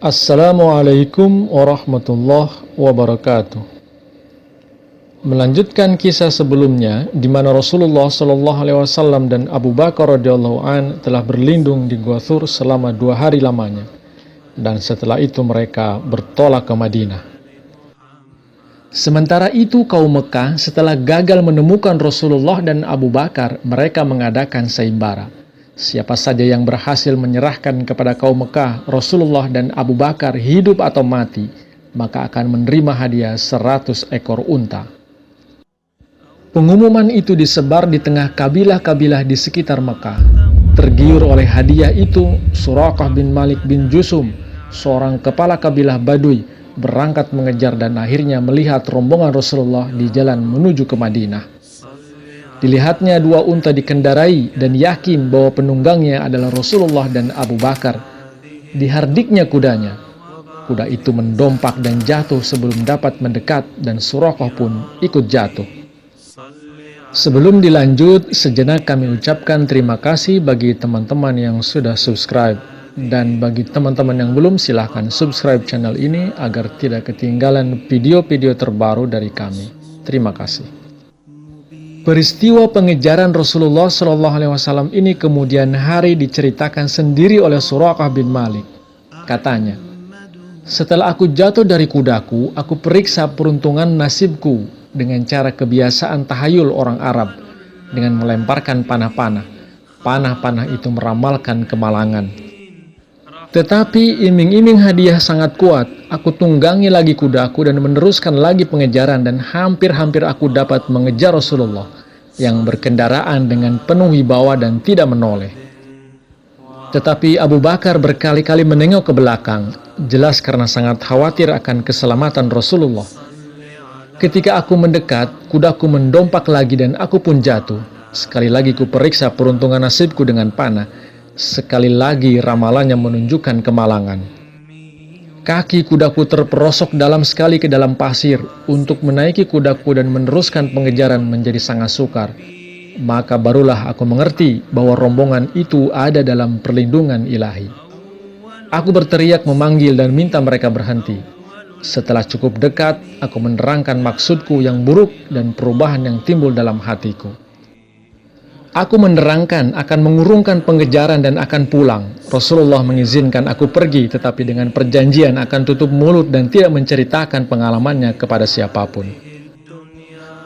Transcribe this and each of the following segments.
Assalamualaikum warahmatullahi wabarakatuh. Melanjutkan kisah sebelumnya, di mana Rasulullah Shallallahu Alaihi Wasallam dan Abu Bakar radhiyallahu an telah berlindung di Gua Thur selama 2 hari lamanya, dan setelah itu mereka bertolak ke Madinah. Sementara itu kaum Mekah setelah gagal menemukan Rasulullah dan Abu Bakar, mereka mengadakan sayembara. Siapa saja yang berhasil menyerahkan kepada kaum Mekah, Rasulullah dan Abu Bakar hidup atau mati, maka akan menerima hadiah 100 ekor unta. Pengumuman itu disebar di tengah kabilah-kabilah di sekitar Mekah. Tergiur oleh hadiah itu, Suraqah bin Malik bin Jusum, seorang kepala kabilah Baduy, berangkat mengejar dan akhirnya melihat rombongan Rasulullah di jalan menuju ke Madinah. Dilihatnya 2 unta dikendarai dan yakin bahwa penunggangnya adalah Rasulullah dan Abu Bakar. Dihardiknya kudanya. Kuda itu mendompak dan jatuh sebelum dapat mendekat, dan Suraqah pun ikut jatuh. Sebelum dilanjut, sejenak kami ucapkan terima kasih bagi teman-teman yang sudah subscribe. Dan bagi teman-teman yang belum, silahkan subscribe channel ini agar tidak ketinggalan video-video terbaru dari kami. Terima kasih. Peristiwa pengejaran Rasulullah Shallallahu Alaihi Wasallam ini kemudian hari diceritakan sendiri oleh Suraqah bin Malik. Katanya, setelah aku jatuh dari kudaku, aku periksa peruntungan nasibku dengan cara kebiasaan tahayul orang Arab dengan melemparkan panah-panah. Panah-panah itu meramalkan kemalangan. Tetapi iming-iming hadiah sangat kuat. Aku tunggangi lagi kudaku dan meneruskan lagi pengejaran, dan hampir-hampir aku dapat mengejar Rasulullah yang berkendaraan dengan penuh wibawa dan tidak menoleh. Tetapi Abu Bakar berkali-kali menengok ke belakang, jelas karena sangat khawatir akan keselamatan Rasulullah. Ketika aku mendekat, kudaku mendompak lagi dan aku pun jatuh. Sekali lagi ku periksa peruntungan nasibku dengan panah. Sekali lagi ramalannya menunjukkan kemalangan. Kaki kudaku terperosok dalam sekali ke dalam pasir. Untuk menaiki kudaku dan meneruskan pengejaran menjadi sangat sukar. Maka barulah aku mengerti bahwa rombongan itu ada dalam perlindungan ilahi. Aku berteriak memanggil dan minta mereka berhenti. Setelah cukup dekat, aku menerangkan maksudku yang buruk dan perubahan yang timbul dalam hatiku. Aku menerangkan akan mengurungkan pengejaran dan akan pulang. Rasulullah mengizinkan aku pergi, tetapi dengan perjanjian akan tutup mulut dan tidak menceritakan pengalamannya kepada siapapun.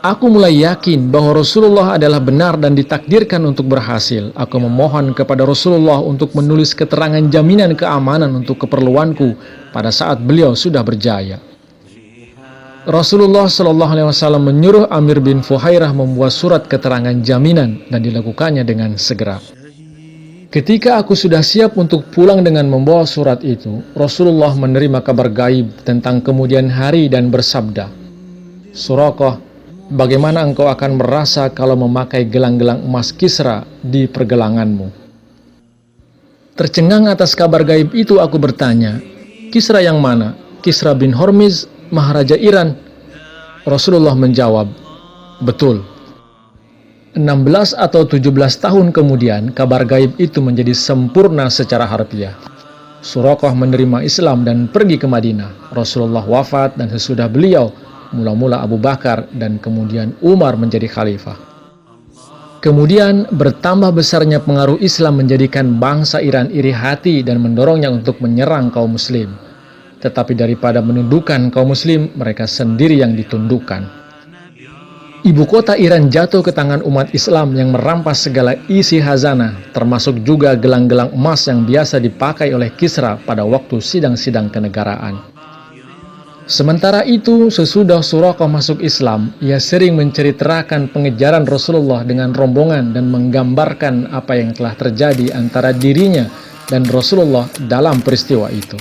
Aku mulai yakin bahwa Rasulullah adalah benar dan ditakdirkan untuk berhasil. Aku memohon kepada Rasulullah untuk menulis keterangan jaminan keamanan untuk keperluanku pada saat beliau sudah berjaya. Rasulullah Shallallahu Alaihi Wasallam menyuruh Amir bin Fuhairah membuat surat keterangan jaminan, dan dilakukannya dengan segera. Ketika aku sudah siap untuk pulang dengan membawa surat itu, Rasulullah menerima kabar gaib tentang kemudian hari dan bersabda, Suraqah, bagaimana engkau akan merasa kalau memakai gelang-gelang emas Kisra di pergelanganmu? Tercengang atas kabar gaib itu, aku bertanya, Kisra yang mana? Kisra bin Hormiz, Maharaja Iran? Rasulullah menjawab, betul. 16 atau 17 tahun kemudian, kabar gaib itu menjadi sempurna secara harfiah. Suraqah menerima Islam dan pergi ke Madinah. Rasulullah wafat, dan sesudah beliau, mula-mula Abu Bakar dan kemudian Umar menjadi khalifah. Kemudian bertambah besarnya pengaruh Islam menjadikan bangsa Iran iri hati dan mendorongnya untuk menyerang kaum muslim. Tetapi daripada menundukkan kaum muslim, mereka sendiri yang ditundukkan. Ibu kota Iran jatuh ke tangan umat Islam yang merampas segala isi khazanah, termasuk juga gelang-gelang emas yang biasa dipakai oleh Kisra pada waktu sidang-sidang kenegaraan. Sementara itu, sesudah Suraqah masuk Islam, ia sering menceritakan pengejaran Rasulullah dengan rombongan dan menggambarkan apa yang telah terjadi antara dirinya dan Rasulullah dalam peristiwa itu.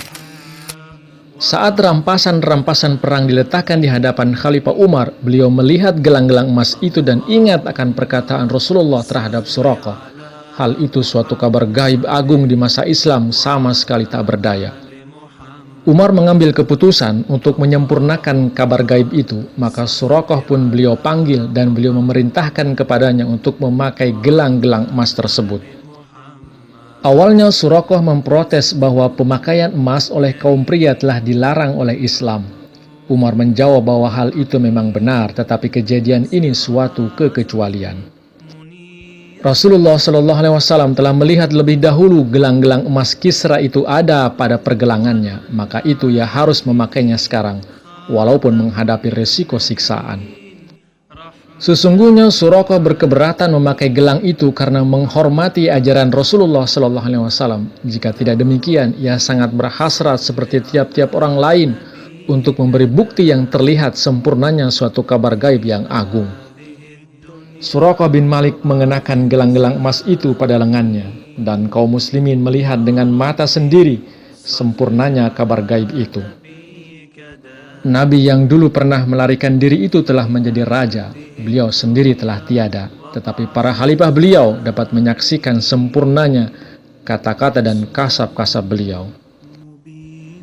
Saat rampasan-rampasan perang diletakkan di hadapan Khalifah Umar, beliau melihat gelang-gelang emas itu dan ingat akan perkataan Rasulullah terhadap Suraqah. Hal itu suatu kabar gaib agung di masa Islam, sama sekali tak berdaya. Umar mengambil keputusan untuk menyempurnakan kabar gaib itu, maka Suraqah pun beliau panggil dan beliau memerintahkan kepadanya untuk memakai gelang-gelang emas tersebut. Awalnya Suraqah memprotes bahwa pemakaian emas oleh kaum pria telah dilarang oleh Islam. Umar menjawab bahwa hal itu memang benar, tetapi kejadian ini suatu kekecualian. Rasulullah Shallallahu Alaihi Wasallam telah melihat lebih dahulu gelang-gelang emas Kisra itu ada pada pergelangannya, maka itu ia harus memakainya sekarang, walaupun menghadapi resiko siksaan. Sesungguhnya Suraqah berkeberatan memakai gelang itu karena menghormati ajaran Rasulullah Shallallahu Alaihi Wasallam. Jika tidak demikian, ia sangat berhasrat seperti tiap-tiap orang lain untuk memberi bukti yang terlihat sempurnanya suatu kabar gaib yang agung. Suraqah bin Malik mengenakan gelang-gelang emas itu pada lengannya, dan kaum muslimin melihat dengan mata sendiri sempurnanya kabar gaib itu. Nabi yang dulu pernah melarikan diri itu telah menjadi raja, beliau sendiri telah tiada, tetapi para khalifah beliau dapat menyaksikan sempurnanya kata-kata dan kasab-kasab beliau.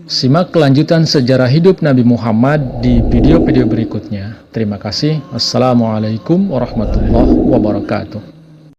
Simak kelanjutan sejarah hidup Nabi Muhammad di video-video berikutnya. Terima kasih. Wassalamualaikum warahmatullahi wabarakatuh.